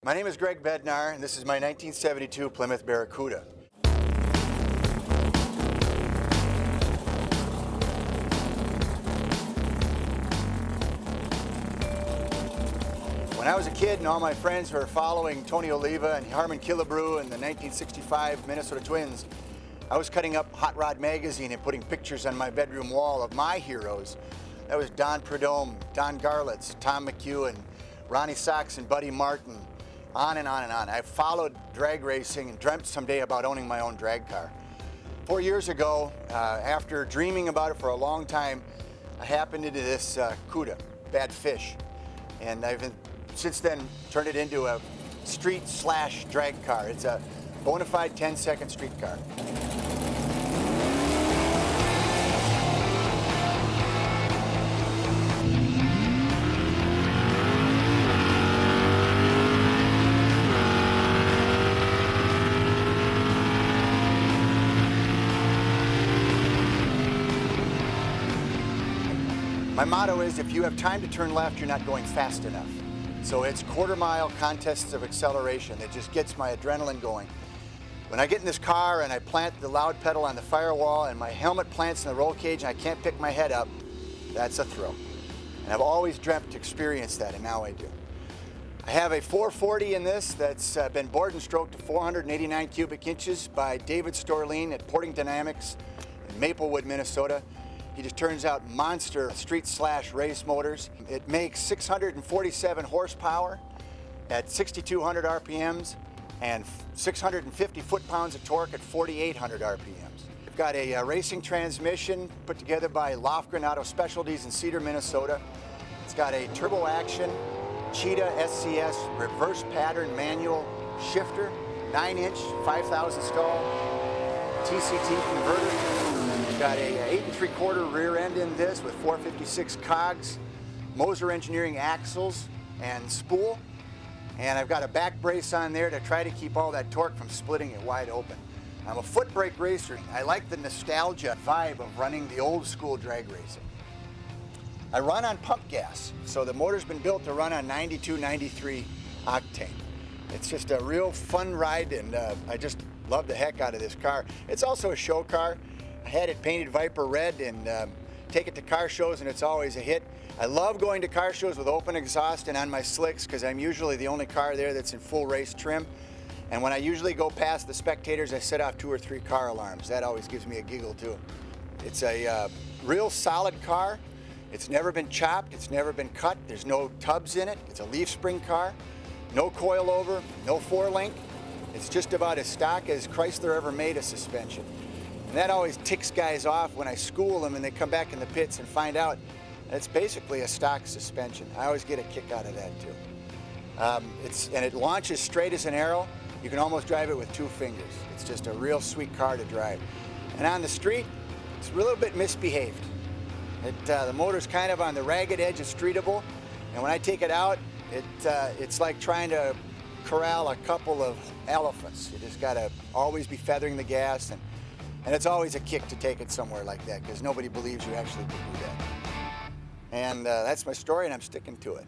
My name is Greg Bednar, and this is my 1972 Plymouth Baracuda. When I was a kid and all my friends were following Tony Oliva and Harmon Killebrew and the 1965 Minnesota Twins, I was cutting up Hot Rod magazine and putting pictures on my bedroom wall of my heroes. That was Don Prudhomme, Don Garlitz, Tom McEwen, Ronnie Sachs and Buddy Martin, on and on and on. I followed drag racing and dreamt someday about owning my own drag car. 4 years ago, after dreaming about it for a long time, I happened into this Cuda, Bad Fish, and I've since then turned it into a street/drag car. It's a bona fide 10-second street car. My motto is, if you have time to turn left, you're not going fast enough. So it's quarter-mile contests of acceleration that just gets my adrenaline going. When I get in this car and I plant the loud pedal on the firewall and my helmet plants in the roll cage and I can't pick my head up, that's a thrill. And I've always dreamt to experience that, and now I do. I have a 440 in this that's been bored and stroked to 489 cubic inches by David Storleen at Porting Dynamics in Maplewood, Minnesota. He just turns out monster street/race motors. It makes 647 horsepower at 6,200 RPMs and 650 foot-pounds of torque at 4,800 RPMs. We've got a racing transmission put together by Lofgren Auto Specialties in Cedar, Minnesota. It's got a turbo action Cheetah SCS reverse pattern manual shifter, 9-inch, 5,000 stall TCT Converter. Got a 8 3/4 rear end in this with 456 cogs, Moser engineering axles and spool, and I've got a back brace on there to try to keep all that torque from splitting it wide open. I'm a foot brake racer. I like the nostalgia vibe of running the old school drag racing. I run on pump gas, so the motor's been built to run on 92, 93 octane. It's just a real fun ride, and I just love the heck out of this car. It's also a show car. I had it painted Viper red and take it to car shows, and it's always a hit. I love going to car shows with open exhaust and on my slicks because I'm usually the only car there that's in full race trim. And when I usually go past the spectators, I set off 2 or 3 car alarms. That always gives me a giggle too. It's a real solid car. It's never been chopped, it's never been cut. There's no tubs in it. It's a leaf spring car, no coilover, no 4-link. It's just about as stock as Chrysler ever made a suspension. And that always ticks guys off when I school them and they come back in the pits and find out that it's basically a stock suspension. I always get a kick out of that too. And it launches straight as an arrow. You can almost drive it with 2 fingers. It's just a real sweet car to drive. And on the street, it's a little bit misbehaved. The motor's kind of on the ragged edge of streetable, and when I take it out, it's like trying to corral a couple of elephants. You just gotta always be feathering the gas, and it's always a kick to take it somewhere like that because nobody believes you actually can do that. And that's my story, and I'm sticking to it.